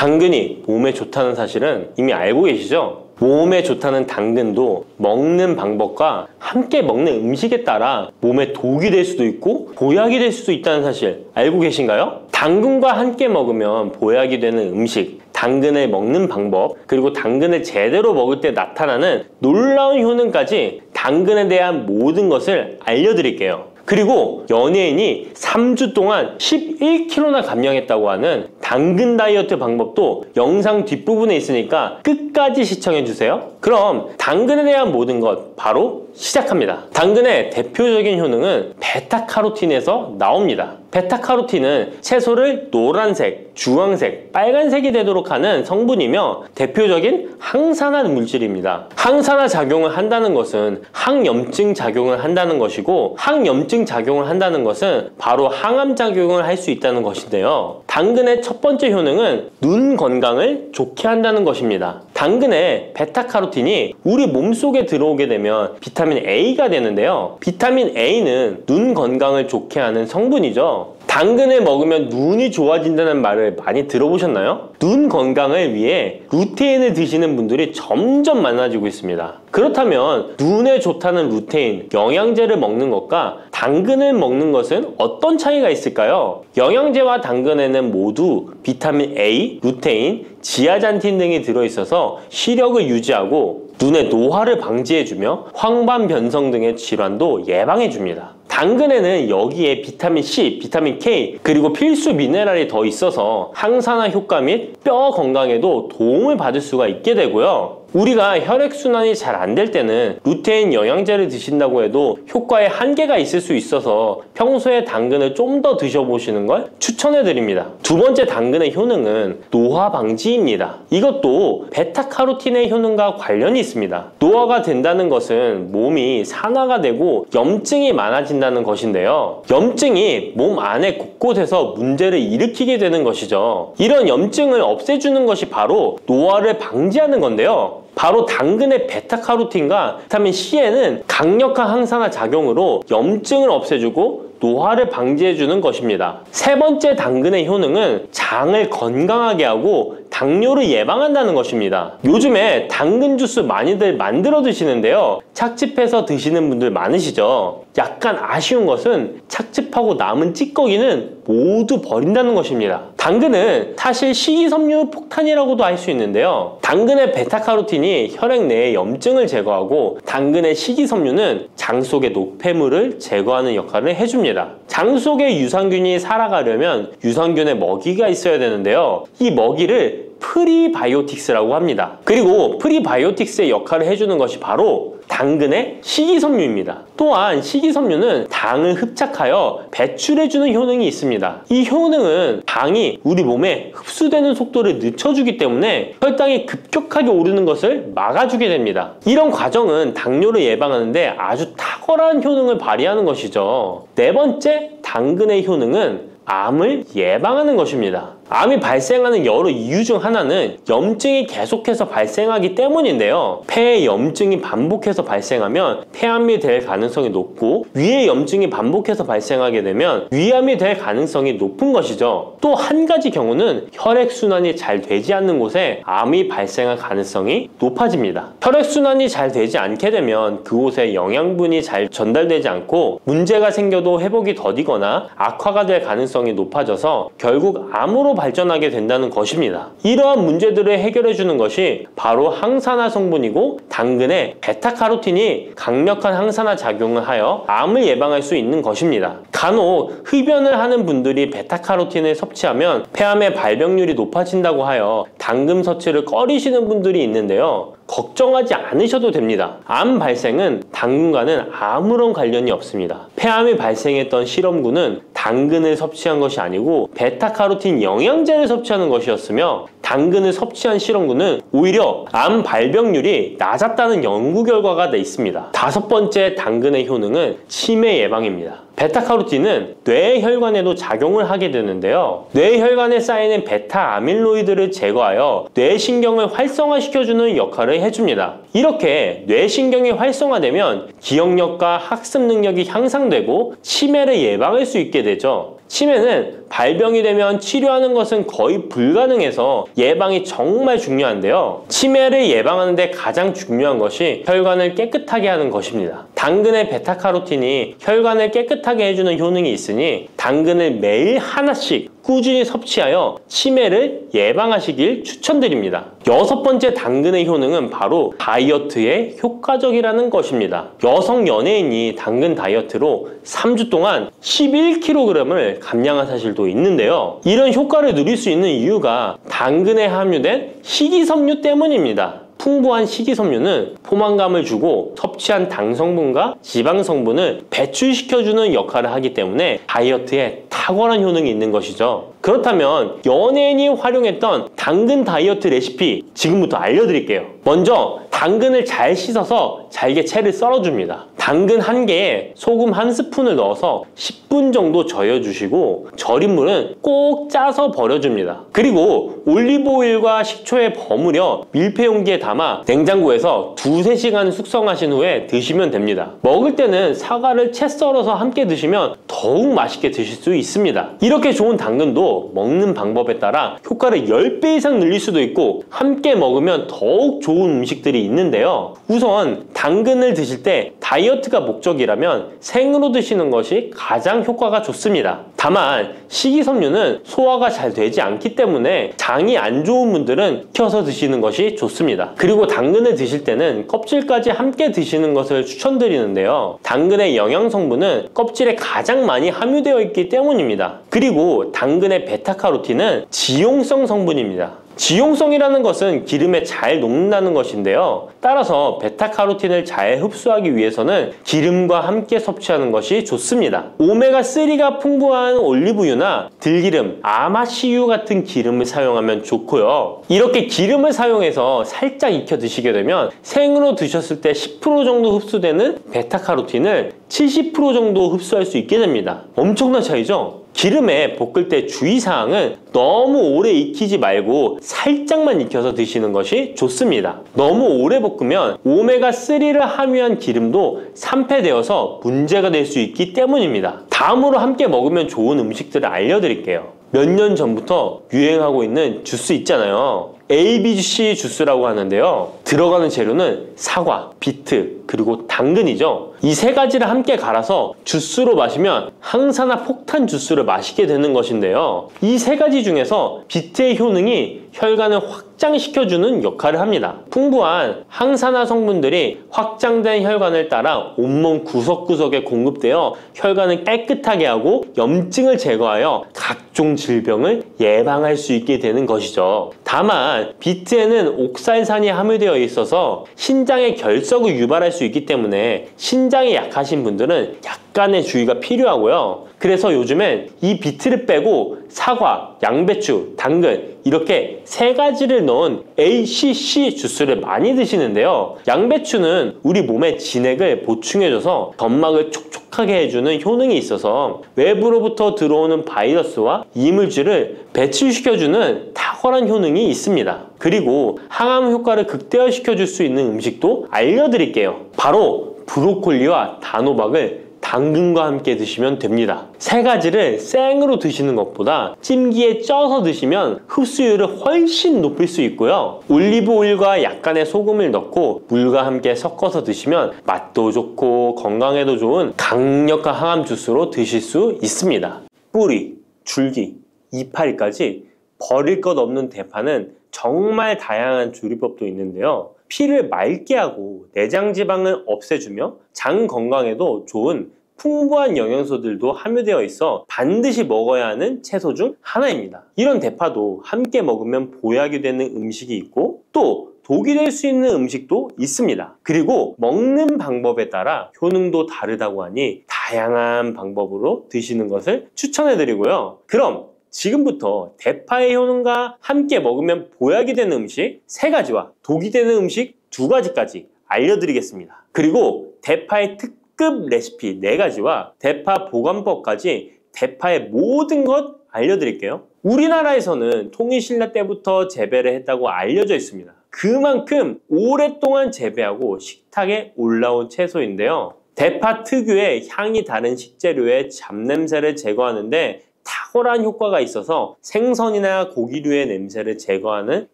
당근이 몸에 좋다는 사실은 이미 알고 계시죠? 몸에 좋다는 당근도 먹는 방법과 함께 먹는 음식에 따라 몸에 독이 될 수도 있고 보약이 될 수도 있다는 사실 알고 계신가요? 당근과 함께 먹으면 보약이 되는 음식, 당근을 먹는 방법, 그리고 당근을 제대로 먹을 때 나타나는 놀라운 효능까지 당근에 대한 모든 것을 알려드릴게요. 그리고 연예인이 3주 동안 11kg나 감량했다고 하는 당근 다이어트 방법도 영상 뒷부분에 있으니까 끝까지 시청해주세요. 그럼 당근에 대한 모든 것 바로 시작합니다. 당근의 대표적인 효능은 베타카로틴에서 나옵니다. 베타카로틴은 채소를 노란색, 주황색, 빨간색이 되도록 하는 성분이며 대표적인 항산화 물질입니다. 항산화 작용을 한다는 것은 항염증 작용을 한다는 것이고 항염증 작용을 한다는 것은 바로 항암 작용을 할 수 있다는 것인데요. 당근의 첫 번째 효능은 눈 건강을 좋게 한다는 것입니다. 당근의 베타카로틴이 우리 몸속에 들어오게 되면 비타민 A가 되는데요. 비타민 A는 눈 건강을 좋게 하는 성분이죠. 당근을 먹으면 눈이 좋아진다는 말을 많이 들어보셨나요? 눈 건강을 위해 루테인을 드시는 분들이 점점 많아지고 있습니다. 그렇다면 눈에 좋다는 루테인, 영양제를 먹는 것과 당근을 먹는 것은 어떤 차이가 있을까요? 영양제와 당근에는 모두 비타민 A, 루테인, 지아잔틴 등이 들어있어서 시력을 유지하고 눈의 노화를 방지해주며 황반 변성 등의 질환도 예방해줍니다. 당근에는 여기에 비타민 C, 비타민 K, 그리고 필수 미네랄이 더 있어서 항산화 효과 및 뼈 건강에도 도움을 받을 수가 있게 되고요. 우리가 혈액순환이 잘 안 될 때는 루테인 영양제를 드신다고 해도 효과에 한계가 있을 수 있어서 평소에 당근을 좀 더 드셔보시는 걸 추천해드립니다. 두 번째 당근의 효능은 노화 방지입니다. 이것도 베타카로틴의 효능과 관련이 있습니다. 노화가 된다는 것은 몸이 산화가 되고 염증이 많아진다는 것인데요. 염증이 몸 안에 곳곳에서 문제를 일으키게 되는 것이죠. 이런 염증을 없애주는 것이 바로 노화를 방지하는 건데요. 바로 당근의 베타카로틴과 비타민 C에는 강력한 항산화 작용으로 염증을 없애주고 노화를 방지해주는 것입니다. 세 번째 당근의 효능은 장을 건강하게 하고 당뇨를 예방한다는 것입니다. 요즘에 당근 주스 많이들 만들어 드시는데요. 착즙해서 드시는 분들 많으시죠? 약간 아쉬운 것은 착즙하고 남은 찌꺼기는 모두 버린다는 것입니다. 당근은 사실 식이섬유 폭탄이라고도 할 수 있는데요. 당근의 베타카로틴이 혈액 내의 염증을 제거하고 당근의 식이섬유는 장 속의 노폐물을 제거하는 역할을 해줍니다. 장 속에 유산균이 살아가려면 유산균의 먹이가 있어야 되는데요. 이 먹이를 프리바이오틱스라고 합니다. 그리고 프리바이오틱스의 역할을 해주는 것이 바로 당근의 식이섬유입니다. 또한 식이섬유는 당을 흡착하여 배출해주는 효능이 있습니다. 이 효능은 당이 우리 몸에 흡수되는 속도를 늦춰주기 때문에 혈당이 급격하게 오르는 것을 막아주게 됩니다. 이런 과정은 당뇨를 예방하는데 아주 탁월한 효능을 발휘하는 것이죠. 네 번째 당근의 효능은 암을 예방하는 것입니다. 암이 발생하는 여러 이유 중 하나는 염증이 계속해서 발생하기 때문인데요. 폐에 염증이 반복해서 발생하면 폐암이 될 가능성이 높고 위에 염증이 반복해서 발생하게 되면 위암이 될 가능성이 높은 것이죠. 또 한 가지 경우는 혈액순환이 잘 되지 않는 곳에 암이 발생할 가능성이 높아집니다. 혈액순환이 잘 되지 않게 되면 그곳에 영양분이 잘 전달되지 않고 문제가 생겨도 회복이 더디거나 악화가 될 가능성이 높아져서 결국 암으로 발전하게 된다는 것입니다. 이러한 문제들을 해결해 주는 것이 바로 항산화 성분이고 당근의 베타카로틴이 강력한 항산화 작용을 하여 암을 예방할 수 있는 것입니다. 간혹 흡연을 하는 분들이 베타카로틴을 섭취하면 폐암의 발병률이 높아진다고 하여 당근 섭취를 꺼리시는 분들이 있는데요. 걱정하지 않으셔도 됩니다. 암 발생은 당근과는 아무런 관련이 없습니다. 폐암이 발생했던 실험군은 당근을 섭취한 것이 아니고 베타카로틴 영양제를 섭취하는 것이었으며 당근을 섭취한 실험군은 오히려 암 발병률이 낮았다는 연구 결과가 있습니다. 다섯 번째 당근의 효능은 치매 예방입니다. 베타카로틴은 뇌혈관에도 작용을 하게 되는데요. 뇌혈관에 쌓이는 베타 아밀로이드를 제거하여 뇌신경을 활성화시켜주는 역할을 해줍니다. 이렇게 뇌신경이 활성화되면 기억력과 학습 능력이 향상되고 치매를 예방할 수 있게 되죠. 치매는 발병이 되면 치료하는 것은 거의 불가능해서 예방이 정말 중요한데요. 치매를 예방하는 데 가장 중요한 것이 혈관을 깨끗하게 하는 것입니다. 당근의 베타카로틴이 혈관을 깨끗하게 해주는 효능이 있으니 당근을 매일 하나씩 꾸준히 섭취하여 치매를 예방하시길 추천드립니다. 6번째 당근의 효능은 바로 다이어트에 효과적이라는 것입니다. 여성 연예인이 당근 다이어트로 3주 동안 11kg을 감량한 사실도 있는데요. 이런 효과를 누릴 수 있는 이유가 당근에 함유된 식이섬유 때문입니다. 풍부한 식이섬유는 포만감을 주고 섭취한 당 성분과 지방 성분을 배출시켜주는 역할을 하기 때문에 다이어트에 탁월한 효능이 있는 것이죠. 그렇다면 연예인이 활용했던 당근 다이어트 레시피 지금부터 알려드릴게요. 먼저 당근을 잘 씻어서 잘게 채를 썰어줍니다. 당근 1개에 소금 1스푼을 넣어서 10분 정도 저어주시고 절인 물은 꼭 짜서 버려줍니다. 그리고 올리브오일과 식초에 버무려 밀폐 용기에 담아 냉장고에서 2~3시간 숙성하신 후에 드시면 됩니다. 먹을 때는 사과를 채 썰어서 함께 드시면 더욱 맛있게 드실 수 있습니다. 이렇게 좋은 당근도 먹는 방법에 따라 효과를 10배 이상 늘릴 수도 있고 함께 먹으면 더욱 좋은 음식들이 있는데요. 우선 당근을 드실 때 다이어트가 목적이라면 생으로 드시는 것이 가장 효과가 좋습니다. 다만 식이섬유는 소화가 잘 되지 않기 때문에 장이 안 좋은 분들은 익혀서 드시는 것이 좋습니다. 그리고 당근을 드실 때는 껍질까지 함께 드시는 것을 추천드리는데요. 당근의 영양 성분은 껍질에 가장 많이 함유되어 있기 때문입니다. 그리고 당근의 베타카로틴은 지용성 성분입니다. 지용성이라는 것은 기름에 잘 녹는다는 것인데요. 따라서 베타카로틴을 잘 흡수하기 위해서는 기름과 함께 섭취하는 것이 좋습니다. 오메가3가 풍부한 올리브유나 들기름, 아마씨유 같은 기름을 사용하면 좋고요. 이렇게 기름을 사용해서 살짝 익혀 드시게 되면 생으로 드셨을 때 10% 정도 흡수되는 베타카로틴을 70% 정도 흡수할 수 있게 됩니다. 엄청난 차이죠? 기름에 볶을 때 주의사항은 너무 오래 익히지 말고 살짝만 익혀서 드시는 것이 좋습니다. 너무 오래 볶으면 오메가3를 함유한 기름도 산패되어서 문제가 될 수 있기 때문입니다. 다음으로 함께 먹으면 좋은 음식들을 알려드릴게요. 몇 년 전부터 유행하고 있는 주스 있잖아요. ABC 주스라고 하는데요. 들어가는 재료는 사과, 비트, 그리고 당근이죠. 이 3가지를 함께 갈아서 주스로 마시면 항산화 폭탄 주스를 마시게 되는 것인데요. 이 3가지 중에서 비트의 효능이 혈관을 확장시켜주는 역할을 합니다. 풍부한 항산화 성분들이 확장된 혈관을 따라 온몸 구석구석에 공급되어 혈관을 깨끗하게 하고 염증을 제거하여 각종 질병을 예방할 수 있게 되는 것이죠. 다만 비트에는 옥살산이 함유되어 있어서 신장의 결석을 유발할 수 있기 때문에 신장이 약하신 분들은 약간의 주의가 필요하고요. 그래서 요즘엔 이 비트를 빼고 사과, 양배추, 당근 이렇게 3가지를 넣은 ACC 주스를 많이 드시는데요. 양배추는 우리 몸의 진액을 보충해줘서 점막을 촉촉하게 해주는 효능이 있어서 외부로부터 들어오는 바이러스와 이물질을 배출시켜주는 탁월한 효능이 있습니다. 그리고 항암 효과를 극대화시켜줄 수 있는 음식도 알려드릴게요. 바로 브로콜리와 단호박을 당근과 함께 드시면 됩니다. 3가지를 생으로 드시는 것보다 찜기에 쪄서 드시면 흡수율을 훨씬 높일 수 있고요. 올리브 오일과 약간의 소금을 넣고 물과 함께 섞어서 드시면 맛도 좋고 건강에도 좋은 강력한 항암 주스로 드실 수 있습니다. 뿌리, 줄기, 이파리까지 버릴 것 없는 대파는 정말 다양한 조리법도 있는데요. 피를 맑게 하고 내장 지방을 없애주며 장 건강에도 좋은 풍부한 영양소들도 함유되어 있어 반드시 먹어야 하는 채소 중 하나입니다. 이런 대파도 함께 먹으면 보약이 되는 음식이 있고 또 독이 될 수 있는 음식도 있습니다. 그리고 먹는 방법에 따라 효능도 다르다고 하니 다양한 방법으로 드시는 것을 추천해드리고요. 그럼 지금부터 대파의 효능과 함께 먹으면 보약이 되는 음식 3가지와 독이 되는 음식 2가지까지 알려드리겠습니다. 그리고 대파의 특급 레시피 4가지와 대파 보관법까지 대파의 모든 것 알려드릴게요. 우리나라에서는 통일신라 때부터 재배를 했다고 알려져 있습니다. 그만큼 오랫동안 재배하고 식탁에 올라온 채소인데요. 대파 특유의 향이 다른 식재료의 잡냄새를 제거하는데 탁월한 효과가 있어서 생선이나 고기류의 냄새를 제거하는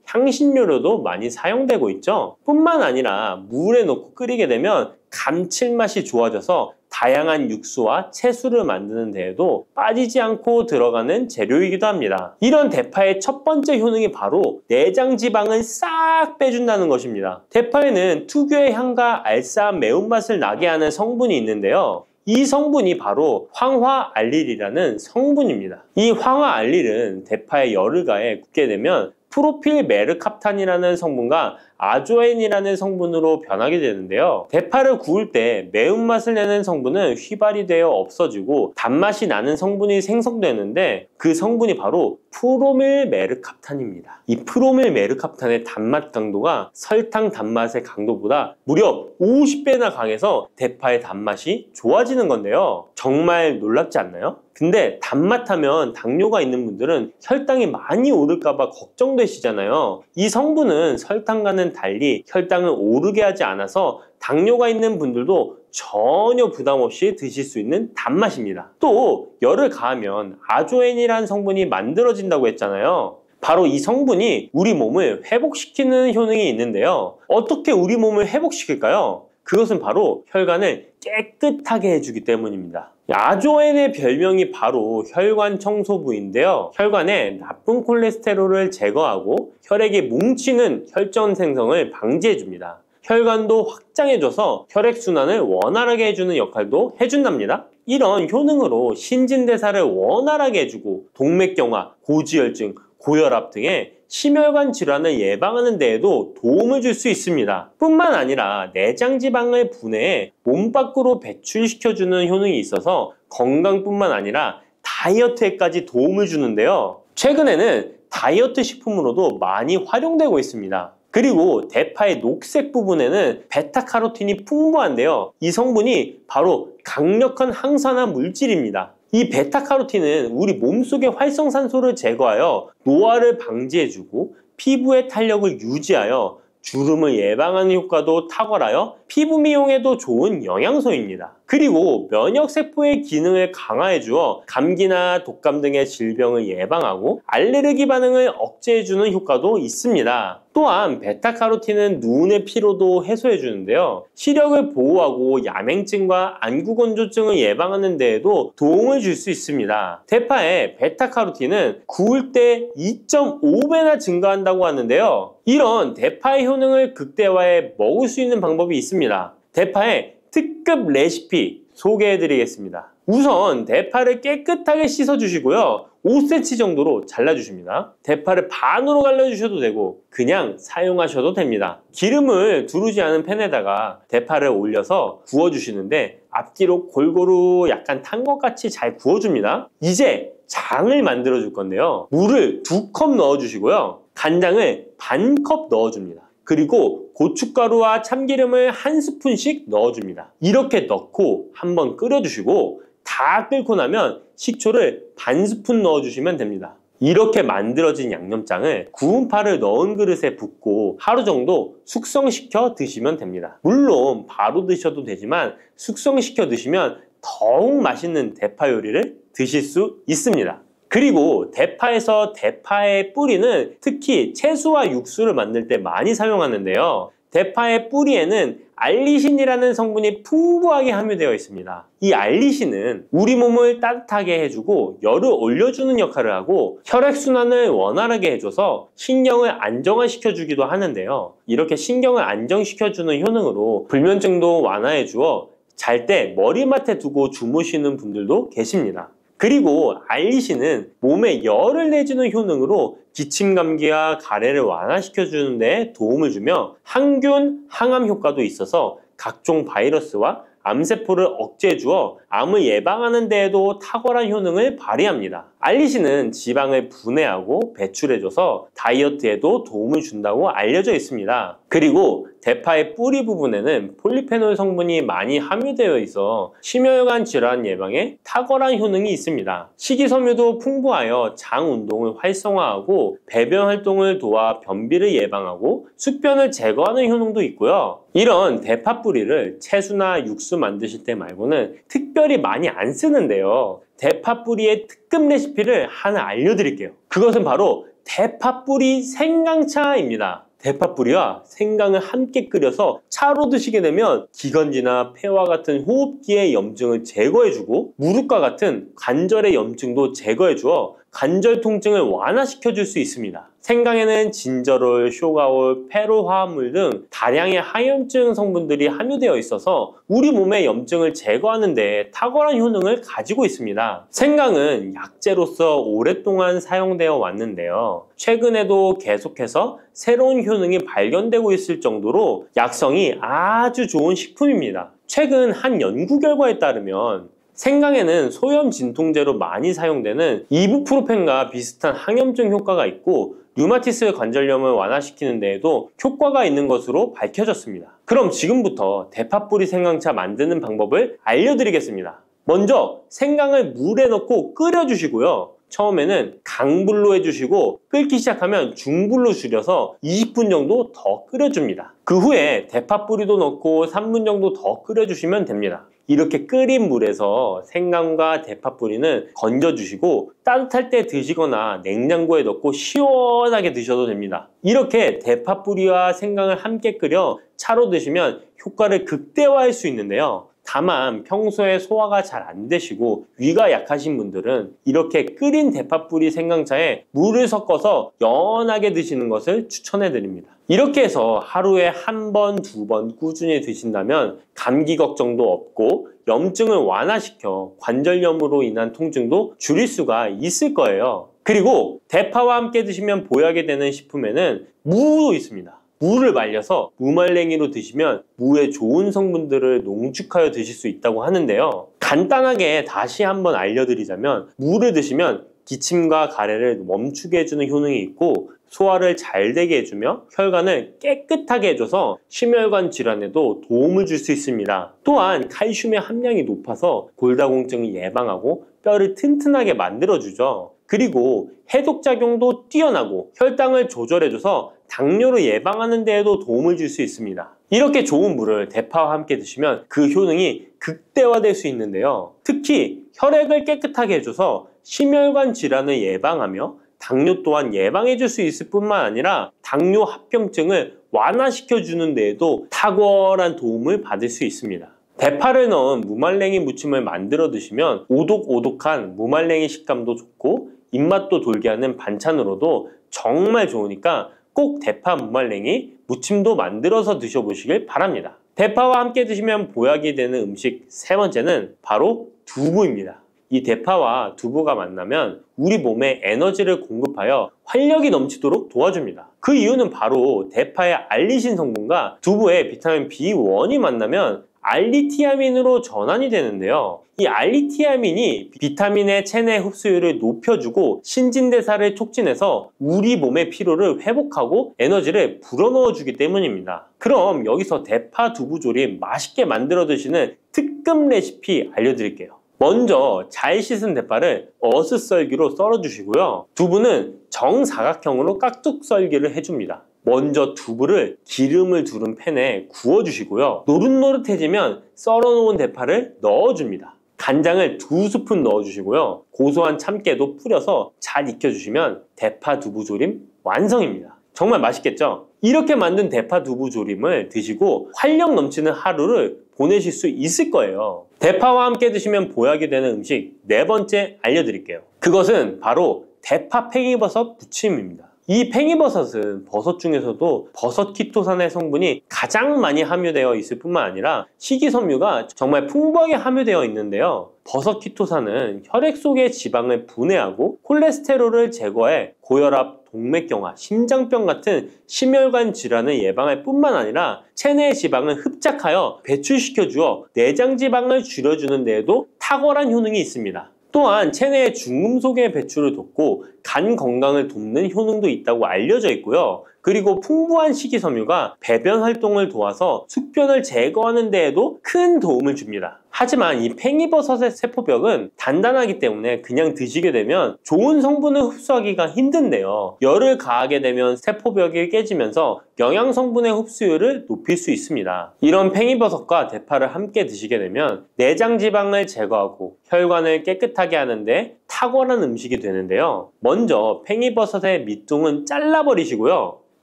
향신료로도 많이 사용되고 있죠. 뿐만 아니라 물에 넣고 끓이게 되면 감칠맛이 좋아져서 다양한 육수와 채소를 만드는 데에도 빠지지 않고 들어가는 재료이기도 합니다. 이런 대파의 첫 번째 효능이 바로 내장 지방을 싹 빼준다는 것입니다. 대파에는 특유의 향과 알싸한 매운맛을 나게 하는 성분이 있는데요. 이 성분이 바로 황화알릴이라는 성분입니다. 이 황화알릴은 대파에 열을 가해 굽게 되면 프로필메르캅탄이라는 성분과 아조엔이라는 성분으로 변하게 되는데요. 대파를 구울 때 매운맛을 내는 성분은 휘발이 되어 없어지고 단맛이 나는 성분이 생성되는데 그 성분이 바로 프로밀메르캅탄입니다. 이 프로밀메르캅탄의 단맛 강도가 설탕 단맛의 강도보다 무려 50배나 강해서 대파의 단맛이 좋아지는 건데요. 정말 놀랍지 않나요? 근데 단맛 하면 당뇨가 있는 분들은 혈당이 많이 오를까봐 걱정되시잖아요. 이 성분은 설탕과는 달리 혈당을 오르게 하지 않아서 당뇨가 있는 분들도 전혀 부담 없이 드실 수 있는 단맛입니다. 또 열을 가하면 아조엔이라는 성분이 만들어진다고 했잖아요. 바로 이 성분이 우리 몸을 회복시키는 효능이 있는데요. 어떻게 우리 몸을 회복시킬까요? 그것은 바로 혈관을 깨끗하게 해주기 때문입니다. 아조엔의 별명이 바로 혈관 청소부인데요. 혈관에 나쁜 콜레스테롤을 제거하고 혈액이 뭉치는 혈전 생성을 방지해줍니다. 혈관도 확장해줘서 혈액순환을 원활하게 해주는 역할도 해준답니다. 이런 효능으로 신진대사를 원활하게 해주고 동맥경화, 고지혈증, 고혈압 등의 심혈관 질환을 예방하는 데에도 도움을 줄 수 있습니다. 뿐만 아니라 내장지방을 분해해 몸 밖으로 배출시켜주는 효능이 있어서 건강뿐만 아니라 다이어트에까지 도움을 주는데요. 최근에는 다이어트 식품으로도 많이 활용되고 있습니다. 그리고 대파의 녹색 부분에는 베타카로틴이 풍부한데요. 이 성분이 바로 강력한 항산화 물질입니다. 이 베타카로틴은 우리 몸속의 활성산소를 제거하여 노화를 방지해주고 피부의 탄력을 유지하여 주름을 예방하는 효과도 탁월하여 피부 미용에도 좋은 영양소입니다. 그리고 면역세포의 기능을 강화해주어 감기나 독감 등의 질병을 예방하고 알레르기 반응을 억제해주는 효과도 있습니다. 또한 베타카로틴은 눈의 피로도 해소해주는데요. 시력을 보호하고 야맹증과 안구건조증을 예방하는 데에도 도움을 줄 수 있습니다. 대파의 베타카로틴은 구울 때 2.5배나 증가한다고 하는데요. 이런 대파의 효능을 극대화해 먹을 수 있는 방법이 있습니다. 대파의 특급 레시피 소개해드리겠습니다. 우선 대파를 깨끗하게 씻어주시고요. 5cm 정도로 잘라주십니다. 대파를 반으로 갈라주셔도 되고 그냥 사용하셔도 됩니다. 기름을 두르지 않은 팬에다가 대파를 올려서 구워주시는데 앞뒤로 골고루 약간 탄 것 같이 잘 구워줍니다. 이제 장을 만들어 줄 건데요. 물을 2컵 넣어주시고요. 간장을 반컵 넣어줍니다. 그리고 고춧가루와 참기름을 1스푼씩 넣어줍니다. 이렇게 넣고 한번 끓여주시고 다 끓고 나면 식초를 반스푼 넣어주시면 됩니다. 이렇게 만들어진 양념장을 구운 파를 넣은 그릇에 붓고 하루 정도 숙성시켜 드시면 됩니다. 물론 바로 드셔도 되지만 숙성시켜 드시면 더욱 맛있는 대파 요리를 드실 수 있습니다. 그리고 대파에서 대파의 뿌리는 특히 채소와 육수를 만들 때 많이 사용하는데요. 대파의 뿌리에는 알리신이라는 성분이 풍부하게 함유되어 있습니다. 이 알리신은 우리 몸을 따뜻하게 해주고 열을 올려주는 역할을 하고 혈액순환을 원활하게 해줘서 신경을 안정화시켜주기도 하는데요. 이렇게 신경을 안정시켜주는 효능으로 불면증도 완화해주어 잘 때 머리맡에 두고 주무시는 분들도 계십니다. 그리고 알리신은 몸에 열을 내주는 효능으로 기침 감기와 가래를 완화시켜주는 데 도움을 주며 항균, 항암 효과도 있어서 각종 바이러스와 암세포를 억제해주어 암을 예방하는 데에도 탁월한 효능을 발휘합니다. 알리신은 지방을 분해하고 배출해줘서 다이어트에도 도움을 준다고 알려져 있습니다. 그리고 대파의 뿌리 부분에는 폴리페놀 성분이 많이 함유되어 있어 심혈관 질환 예방에 탁월한 효능이 있습니다. 식이섬유도 풍부하여 장 운동을 활성화하고 배변 활동을 도와 변비를 예방하고 숙변을 제거하는 효능도 있고요. 이런 대파 뿌리를 채소나 육수 만드실 때 말고는 특별히 많이 안 쓰는데요. 대파 뿌리의 특급 레시피를 하나 알려드릴게요. 그것은 바로 대파 뿌리 생강차입니다. 대파 뿌리와 생강을 함께 끓여서 차로 드시게 되면 기관지나 폐와 같은 호흡기의 염증을 제거해주고 무릎과 같은 관절의 염증도 제거해주어 관절 통증을 완화시켜 줄 수 있습니다. 생강에는 진저롤, 쇼가올, 페로 화합물 등 다량의 항염증 성분들이 함유되어 있어서 우리 몸의 염증을 제거하는 데 탁월한 효능을 가지고 있습니다. 생강은 약재로서 오랫동안 사용되어 왔는데요. 최근에도 계속해서 새로운 효능이 발견되고 있을 정도로 약성이 아주 좋은 식품입니다. 최근 한 연구 결과에 따르면 생강에는 소염 진통제로 많이 사용되는 이부프로펜과 비슷한 항염증 효과가 있고 류마티스 관절염을 완화시키는 데에도 효과가 있는 것으로 밝혀졌습니다. 그럼 지금부터 대파 뿌리 생강차 만드는 방법을 알려드리겠습니다. 먼저 생강을 물에 넣고 끓여주시고요. 처음에는 강불로 해주시고 끓기 시작하면 중불로 줄여서 20분 정도 더 끓여줍니다. 그 후에 대파 뿌리도 넣고 3분 정도 더 끓여주시면 됩니다. 이렇게 끓인 물에서 생강과 대파 뿌리는 건져주시고 따뜻할 때 드시거나 냉장고에 넣고 시원하게 드셔도 됩니다. 이렇게 대파 뿌리와 생강을 함께 끓여 차로 드시면 효과를 극대화할 수 있는데요. 다만 평소에 소화가 잘 안 되시고 위가 약하신 분들은 이렇게 끓인 대파 뿌리 생강차에 물을 섞어서 연하게 드시는 것을 추천해 드립니다. 이렇게 해서 하루에 한 번, 두 번 꾸준히 드신다면 감기 걱정도 없고 염증을 완화시켜 관절염으로 인한 통증도 줄일 수가 있을 거예요. 그리고 대파와 함께 드시면 보약이 되는 식품에는 무도 있습니다. 무를 말려서 무말랭이로 드시면 무의 좋은 성분들을 농축하여 드실 수 있다고 하는데요. 간단하게 다시 한번 알려드리자면 무를 드시면 기침과 가래를 멈추게 해주는 효능이 있고 소화를 잘 되게 해주며 혈관을 깨끗하게 해줘서 심혈관 질환에도 도움을 줄 수 있습니다. 또한 칼슘의 함량이 높아서 골다공증을 예방하고 뼈를 튼튼하게 만들어주죠. 그리고 해독작용도 뛰어나고 혈당을 조절해줘서 당뇨를 예방하는 데에도 도움을 줄 수 있습니다. 이렇게 좋은 물을 대파와 함께 드시면 그 효능이 극대화될 수 있는데요. 특히 혈액을 깨끗하게 해줘서 심혈관 질환을 예방하며 당뇨 또한 예방해 줄 수 있을 뿐만 아니라 당뇨 합병증을 완화시켜 주는 데에도 탁월한 도움을 받을 수 있습니다. 대파를 넣은 무말랭이 무침을 만들어 드시면 오독오독한 무말랭이 식감도 좋고 입맛도 돌게 하는 반찬으로도 정말 좋으니까 꼭 대파 무말랭이 무침도 만들어서 드셔보시길 바랍니다. 대파와 함께 드시면 보약이 되는 음식 세 번째는 바로 두부입니다. 이 대파와 두부가 만나면 우리 몸에 에너지를 공급하여 활력이 넘치도록 도와줍니다. 그 이유는 바로 대파의 알리신 성분과 두부의 비타민 B1이 만나면 알리티아민으로 전환이 되는데요. 이 알리티아민이 비타민의 체내 흡수율을 높여주고 신진대사를 촉진해서 우리 몸의 피로를 회복하고 에너지를 불어넣어 주기 때문입니다. 그럼 여기서 대파 두부조림 맛있게 만들어 드시는 특급 레시피 알려드릴게요. 먼저 잘 씻은 대파를 어슷썰기로 썰어 주시고요. 두부는 정사각형으로 깍둑 썰기를 해줍니다. 먼저 두부를 기름을 두른 팬에 구워주시고요. 노릇노릇해지면 썰어놓은 대파를 넣어줍니다. 간장을 2스푼 넣어주시고요. 고소한 참깨도 뿌려서 잘 익혀주시면 대파 두부조림 완성입니다. 정말 맛있겠죠? 이렇게 만든 대파 두부조림을 드시고 활력 넘치는 하루를 보내실 수 있을 거예요. 대파와 함께 드시면 보약이 되는 음식 네 번째 알려드릴게요. 그것은 바로 대파 팽이버섯 부침입니다. 이 팽이버섯은 버섯 중에서도 버섯 키토산의 성분이 가장 많이 함유되어 있을 뿐만 아니라 식이섬유가 정말 풍부하게 함유되어 있는데요. 버섯 키토산은 혈액 속의 지방을 분해하고 콜레스테롤을 제거해 고혈압, 동맥경화, 심장병 같은 심혈관 질환을 예방할 뿐만 아니라 체내 지방을 흡착하여 배출시켜 주어 내장 지방을 줄여주는 데에도 탁월한 효능이 있습니다. 또한 체내의 중금속의 배출을 돕고 간 건강을 돕는 효능도 있다고 알려져 있고요. 그리고 풍부한 식이섬유가 배변 활동을 도와서 숙변을 제거하는 데에도 큰 도움을 줍니다. 하지만 이 팽이버섯의 세포벽은 단단하기 때문에 그냥 드시게 되면 좋은 성분을 흡수하기가 힘든데요. 열을 가하게 되면 세포벽이 깨지면서 영양 성분의 흡수율을 높일 수 있습니다. 이런 팽이버섯과 대파를 함께 드시게 되면 내장 지방을 제거하고 혈관을 깨끗하게 하는데 탁월한 음식이 되는데요. 먼저 팽이버섯의 밑둥은 잘라버리시고요.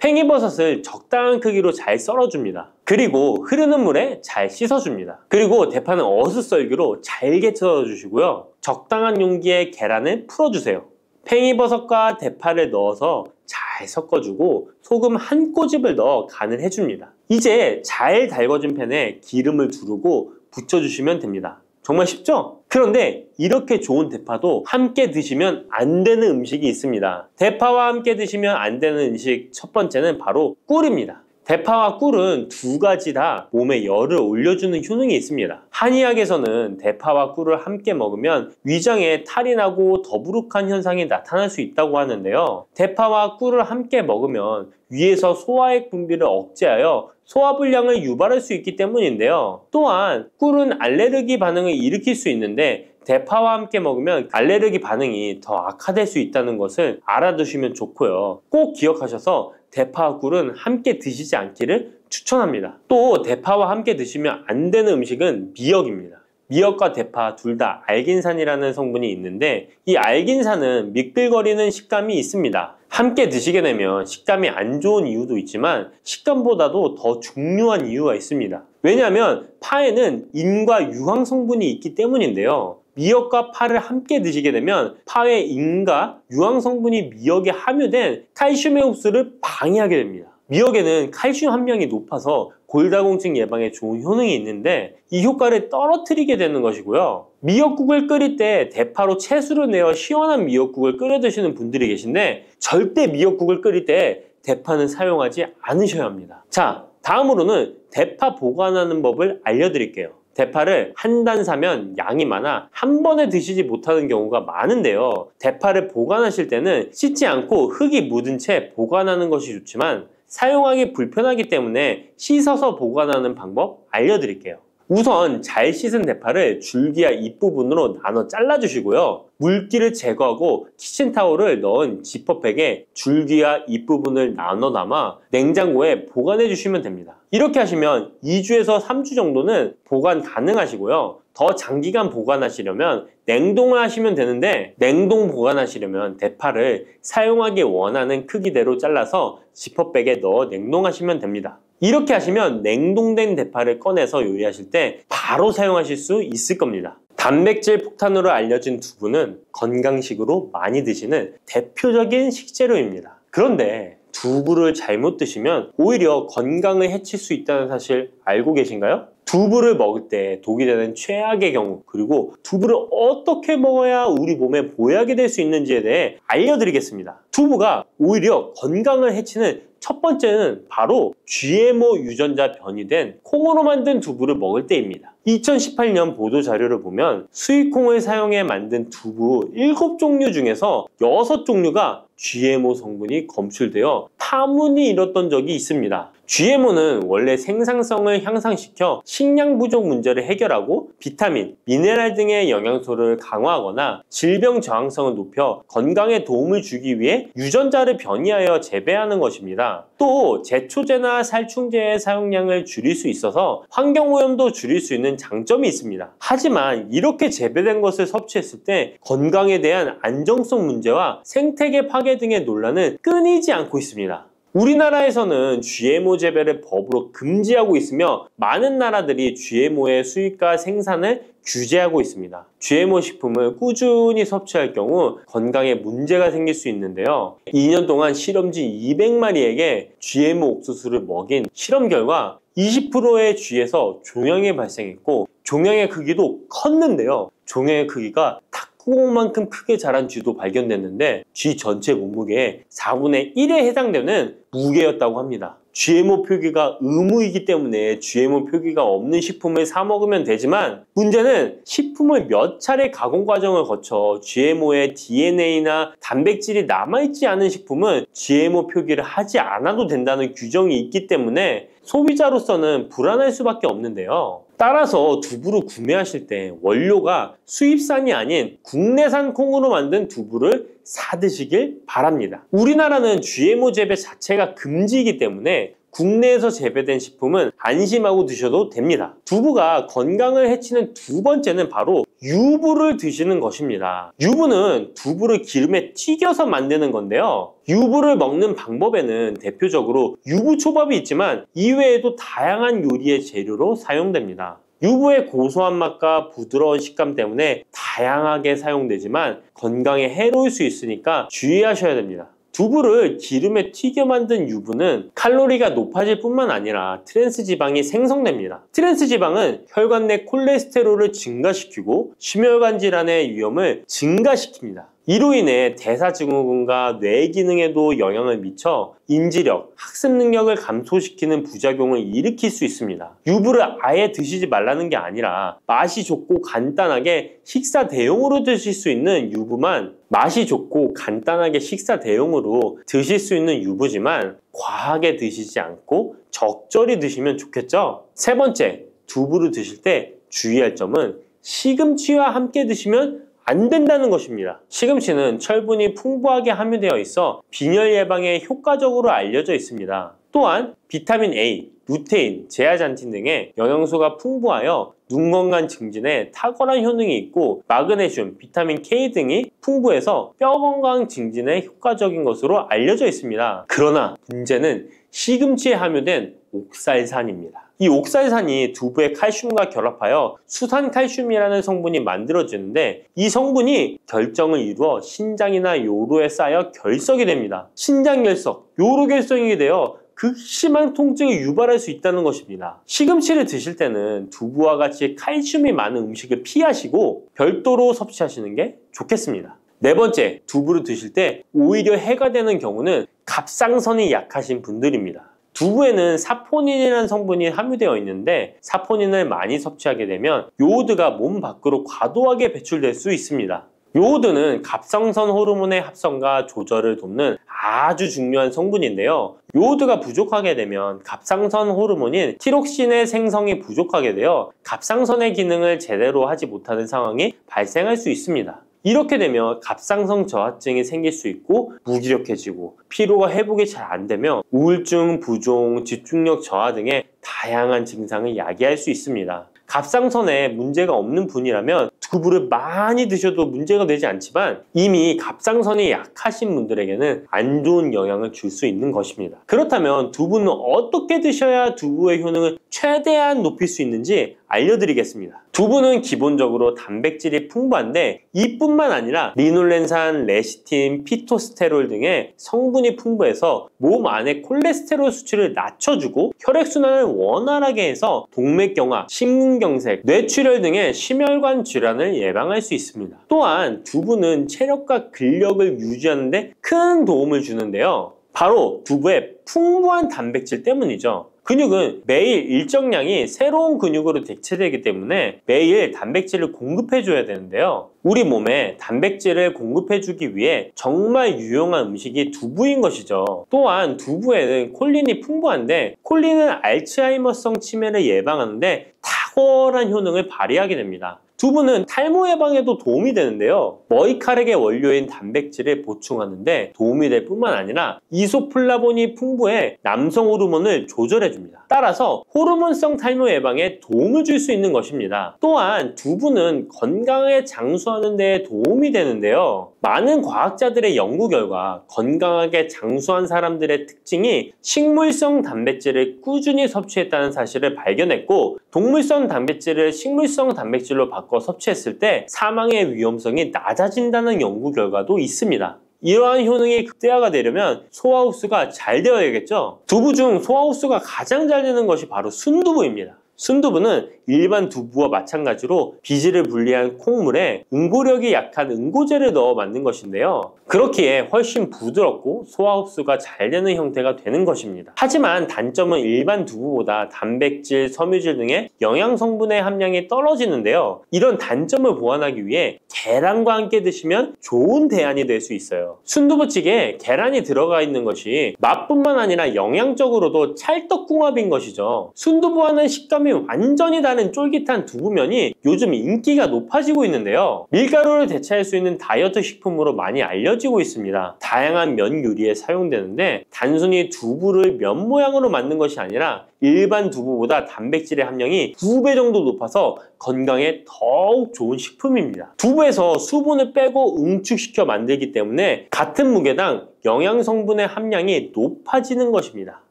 팽이버섯을 적당한 크기로 잘 썰어줍니다. 그리고 흐르는 물에 잘 씻어줍니다. 그리고 대파는 어슷썰기로 잘게 썰어주시고요. 적당한 용기에 계란을 풀어주세요. 팽이버섯과 대파를 넣어서 잘 섞어주고 소금 한 꼬집을 넣어 간을 해줍니다. 이제 잘 달궈진 팬에 기름을 두르고 붙여주시면 됩니다. 정말 쉽죠? 그런데 이렇게 좋은 대파도 함께 드시면 안 되는 음식이 있습니다. 대파와 함께 드시면 안 되는 음식 첫 번째는 바로 꿀입니다. 대파와 꿀은 두 가지 다 몸에 열을 올려주는 효능이 있습니다. 한의학에서는 대파와 꿀을 함께 먹으면 위장에 탈이 나고 더부룩한 현상이 나타날 수 있다고 하는데요. 대파와 꿀을 함께 먹으면 위에서 소화액 분비를 억제하여 소화불량을 유발할 수 있기 때문인데요. 또한 꿀은 알레르기 반응을 일으킬 수 있는데 대파와 함께 먹으면 알레르기 반응이 더 악화될 수 있다는 것을 알아두시면 좋고요. 꼭 기억하셔서 대파와 꿀은 함께 드시지 않기를 추천합니다. 또 대파와 함께 드시면 안 되는 음식은 미역입니다. 미역과 대파 둘 다 알긴산이라는 성분이 있는데 이 알긴산은 미끌거리는 식감이 있습니다. 함께 드시게 되면 식감이 안 좋은 이유도 있지만 식감보다도 더 중요한 이유가 있습니다. 왜냐하면 파에는 인과 유황 성분이 있기 때문인데요. 미역과 파를 함께 드시게 되면 파의 인과 유황 성분이 미역에 함유된 칼슘의 흡수를 방해하게 됩니다. 미역에는 칼슘 함량이 높아서 골다공증 예방에 좋은 효능이 있는데 이 효과를 떨어뜨리게 되는 것이고요. 미역국을 끓일 때 대파로 채수를 내어 시원한 미역국을 끓여 드시는 분들이 계신데 절대 미역국을 끓일 때 대파는 사용하지 않으셔야 합니다. 자, 다음으로는 대파 보관하는 법을 알려드릴게요. 대파를 한 단 사면 양이 많아 한 번에 드시지 못하는 경우가 많은데요. 대파를 보관하실 때는 씻지 않고 흙이 묻은 채 보관하는 것이 좋지만 사용하기 불편하기 때문에 씻어서 보관하는 방법 알려드릴게요. 우선 잘 씻은 대파를 줄기와 잎부분으로 나눠 잘라주시고요. 물기를 제거하고 키친타올을 넣은 지퍼백에 줄기와 잎부분을 나눠 담아 냉장고에 보관해 주시면 됩니다. 이렇게 하시면 2주에서 3주 정도는 보관 가능하시고요. 더 장기간 보관하시려면 냉동을 하시면 되는데 냉동 보관하시려면 대파를 사용하기 원하는 크기대로 잘라서 지퍼백에 넣어 냉동하시면 됩니다. 이렇게 하시면 냉동된 대파를 꺼내서 요리하실 때 바로 사용하실 수 있을 겁니다. 단백질 폭탄으로 알려진 두부는 건강식으로 많이 드시는 대표적인 식재료입니다. 그런데 두부를 잘못 드시면 오히려 건강을 해칠 수 있다는 사실 알고 계신가요? 두부를 먹을 때 독이 되는 최악의 경우, 그리고 두부를 어떻게 먹어야 우리 몸에 보약이 될 수 있는지에 대해 알려드리겠습니다. 두부가 오히려 건강을 해치는 첫 번째는 바로 GMO 유전자 변이된 콩으로 만든 두부를 먹을 때입니다. 2018년 보도자료를 보면 수입콩을 사용해 만든 두부 7종류 중에서 6종류가 GMO 성분이 검출되어 파문이 일었던 적이 있습니다. GMO는 원래 생산성을 향상시켜 식량 부족 문제를 해결하고 비타민, 미네랄 등의 영양소를 강화하거나 질병 저항성을 높여 건강에 도움을 주기 위해 유전자를 변이하여 재배하는 것입니다. 또 제초제나 살충제의 사용량을 줄일 수 있어서 환경오염도 줄일 수 있는 장점이 있습니다. 하지만 이렇게 재배된 것을 섭취했을 때 건강에 대한 안정성 문제와 생태계 파괴 등의 논란은 끊이지 않고 있습니다. 우리나라에서는 GMO 재배를 법으로 금지하고 있으며 많은 나라들이 GMO의 수입과 생산을 규제하고 있습니다. GMO 식품을 꾸준히 섭취할 경우 건강에 문제가 생길 수 있는데요. 2년 동안 실험지 200마리에게 GMO 옥수수를 먹인 실험 결과 20%의 쥐에서 종양이 발생했고 종양의 크기도 컸는데요. 종양의 크기가 탁구공만큼 크게 자란 쥐도 발견됐는데 쥐 전체 몸무게의 4분의 1에 해당되는 무게였다고 합니다. GMO 표기가 의무이기 때문에 GMO 표기가 없는 식품을 사 먹으면 되지만 문제는 식품을 몇 차례 가공 과정을 거쳐 GMO의 DNA나 단백질이 남아있지 않은 식품은 GMO 표기를 하지 않아도 된다는 규정이 있기 때문에 소비자로서는 불안할 수밖에 없는데요. 따라서 두부를 구매하실 때 원료가 수입산이 아닌 국내산 콩으로 만든 두부를 사드시길 바랍니다. 우리나라는 GMO 재배 자체가 금지이기 때문에 국내에서 재배된 식품은 안심하고 드셔도 됩니다. 두부가 건강을 해치는 두 번째는 바로 유부를 드시는 것입니다. 유부는 두부를 기름에 튀겨서 만드는 건데요. 유부를 먹는 방법에는 대표적으로 유부초밥이 있지만 이외에도 다양한 요리의 재료로 사용됩니다. 유부의 고소한 맛과 부드러운 식감 때문에 다양하게 사용되지만 건강에 해로울 수 있으니까 주의하셔야 됩니다. 두부를 기름에 튀겨 만든 유부는 칼로리가 높아질 뿐만 아니라 트랜스 지방이 생성됩니다. 트랜스 지방은 혈관 내 콜레스테롤을 증가시키고 심혈관 질환의 위험을 증가시킵니다. 이로 인해 대사증후군과 뇌 기능에도 영향을 미쳐 인지력, 학습 능력을 감소시키는 부작용을 일으킬 수 있습니다. 유부를 아예 드시지 말라는 게 아니라 맛이 좋고 간단하게 식사 대용으로 드실 수 있는 유부만 맛이 좋고 간단하게 식사 대용으로 드실 수 있는 유부지만 과하게 드시지 않고 적절히 드시면 좋겠죠? 세 번째, 두부를 드실 때 주의할 점은 시금치와 함께 드시면 안 된다는 것입니다. 시금치는 철분이 풍부하게 함유되어 있어 빈혈 예방에 효과적으로 알려져 있습니다. 또한 비타민 A, 루테인, 제아잔틴 등의 영양소가 풍부하여 눈 건강 증진에 탁월한 효능이 있고 마그네슘, 비타민 K 등이 풍부해서 뼈 건강 증진에 효과적인 것으로 알려져 있습니다. 그러나 문제는 시금치에 함유된 옥살산입니다. 이 옥살산이 두부의 칼슘과 결합하여 수산칼슘이라는 성분이 만들어지는데 이 성분이 결정을 이루어 신장이나 요로에 쌓여 결석이 됩니다. 신장결석, 요로결석이 되어 극심한 통증을 유발할 수 있다는 것입니다. 시금치를 드실 때는 두부와 같이 칼슘이 많은 음식을 피하시고 별도로 섭취하시는 게 좋겠습니다. 네 번째, 두부를 드실 때 오히려 해가 되는 경우는 갑상선이 약하신 분들입니다. 두부에는 사포닌이라는 성분이 함유되어 있는데 사포닌을 많이 섭취하게 되면 요오드가 몸 밖으로 과도하게 배출될 수 있습니다. 요오드는 갑상선 호르몬의 합성과 조절을 돕는 아주 중요한 성분인데요. 요오드가 부족하게 되면 갑상선 호르몬인 티록신의 생성이 부족하게 되어 갑상선의 기능을 제대로 하지 못하는 상황이 발생할 수 있습니다. 이렇게 되면 갑상선 저하증이 생길 수 있고 무기력해지고 피로가 회복이 잘 안 되며 우울증, 부종, 집중력 저하 등의 다양한 증상을 야기할 수 있습니다. 갑상선에 문제가 없는 분이라면 두부를 많이 드셔도 문제가 되지 않지만 이미 갑상선이 약하신 분들에게는 안 좋은 영향을 줄 수 있는 것입니다. 그렇다면 두부는 어떻게 드셔야 두부의 효능을 최대한 높일 수 있는지 알려드리겠습니다. 두부는 기본적으로 단백질이 풍부한데 이뿐만 아니라 리놀렌산, 레시틴, 피토스테롤 등의 성분이 풍부해서 몸 안의 콜레스테롤 수치를 낮춰주고 혈액순환을 원활하게 해서 동맥경화, 심근경색, 뇌출혈 등의 심혈관 질환을 예방할 수 있습니다. 또한 두부는 체력과 근력을 유지하는 데 큰 도움을 주는데요. 바로 두부의 풍부한 단백질 때문이죠. 근육은 매일 일정량이 새로운 근육으로 대체되기 때문에 매일 단백질을 공급해줘야 되는데요. 우리 몸에 단백질을 공급해주기 위해 정말 유용한 음식이 두부인 것이죠. 또한 두부에는 콜린이 풍부한데 콜린은 알츠하이머성 치매를 예방하는데 탁월한 효능을 발휘하게 됩니다. 두부는 탈모 예방에도 도움이 되는데요. 머리카락의 원료인 단백질을 보충하는데 도움이 될 뿐만 아니라 이소플라본이 풍부해 남성 호르몬을 조절해줍니다. 따라서 호르몬성 탈모 예방에 도움을 줄 수 있는 것입니다. 또한 두부는 건강하게 장수하는 데 도움이 되는데요. 많은 과학자들의 연구 결과 건강하게 장수한 사람들의 특징이 식물성 단백질을 꾸준히 섭취했다는 사실을 발견했고 동물성 단백질을 식물성 단백질로 바꿔 섭취했을 때 사망의 위험성이 낮아진다는 연구 결과도 있습니다. 이러한 효능이 극대화가 되려면 소화 흡수가 잘 되어야겠죠? 두부 중 소화 흡수가 가장 잘 되는 것이 바로 순두부입니다. 순두부는 일반 두부와 마찬가지로 비질을 분리한 콩물에 응고력이 약한 응고제를 넣어 만든 것인데요. 그렇기에 훨씬 부드럽고 소화 흡수가 잘 되는 형태가 되는 것입니다. 하지만 단점은 일반 두부보다 단백질, 섬유질 등의 영양 성분의 함량이 떨어지는데요. 이런 단점을 보완하기 위해 계란과 함께 드시면 좋은 대안이 될 수 있어요. 순두부찌개에 계란이 들어가 있는 것이 맛뿐만 아니라 영양적으로도 찰떡궁합인 것이죠. 순두부와는 식감이 식감이 완전히 다른 쫄깃한 두부면이 요즘 인기가 높아지고 있는데요. 밀가루를 대체할 수 있는 다이어트 식품으로 많이 알려지고 있습니다. 다양한 면 요리에 사용되는데 단순히 두부를 면 모양으로 만든 것이 아니라 일반 두부보다 단백질의 함량이 2배 정도 높아서 건강에 더욱 좋은 식품입니다. 두부에서 수분을 빼고 응축시켜 만들기 때문에 같은 무게당 영양 성분의 함량이 높아지는 것입니다.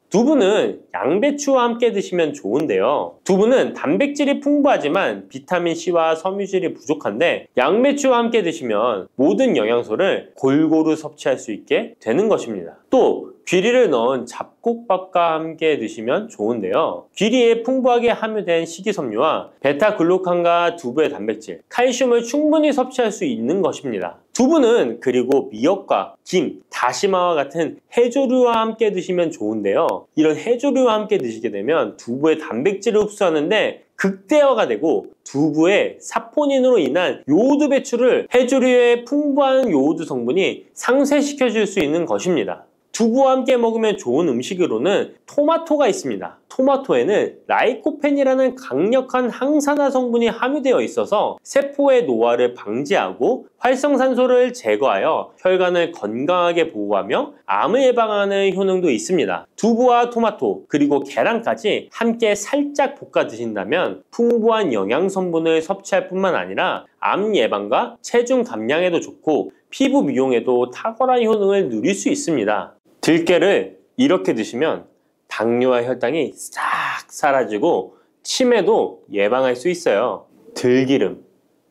두부는 양배추와 함께 드시면 좋은데요. 두부는 단백질이 풍부하지만 비타민C와 섬유질이 부족한데 양배추와 함게 드시면 모든 영양소를 골고루 섭취할 수 있게 되는 것입니다. 또 귀리를 넣은 잡곡밥과 함께 드시면 좋은데요. 귀리에 풍부하게 함유된 식이섬유와 베타글루칸과 두부의 단백질, 칼슘을 충분히 섭취할 수 있는 것입니다. 두부는 그리고 미역과 김, 다시마와 같은 해조류와 함께 드시면 좋은데요. 이런 해조류와 함께 드시게 되면 두부의 단백질을 흡수하는데 극대화가 되고 두부의 사포닌으로 인한 요오드 배출을 해조류의 풍부한 요오드 성분이 상쇄시켜 줄 수 있는 것입니다. 두부와 함께 먹으면 좋은 음식으로는 토마토가 있습니다. 토마토에는 라이코펜이라는 강력한 항산화 성분이 함유되어 있어서 세포의 노화를 방지하고 활성산소를 제거하여 혈관을 건강하게 보호하며 암을 예방하는 효능도 있습니다. 두부와 토마토 그리고 계란까지 함께 살짝 볶아 드신다면 풍부한 영양 성분을 섭취할 뿐만 아니라 암 예방과 체중 감량에도 좋고 피부 미용에도 탁월한 효능을 누릴 수 있습니다. 들깨를 이렇게 드시면 당뇨와 혈당이 싹 사라지고 치매도 예방할 수 있어요. 들기름,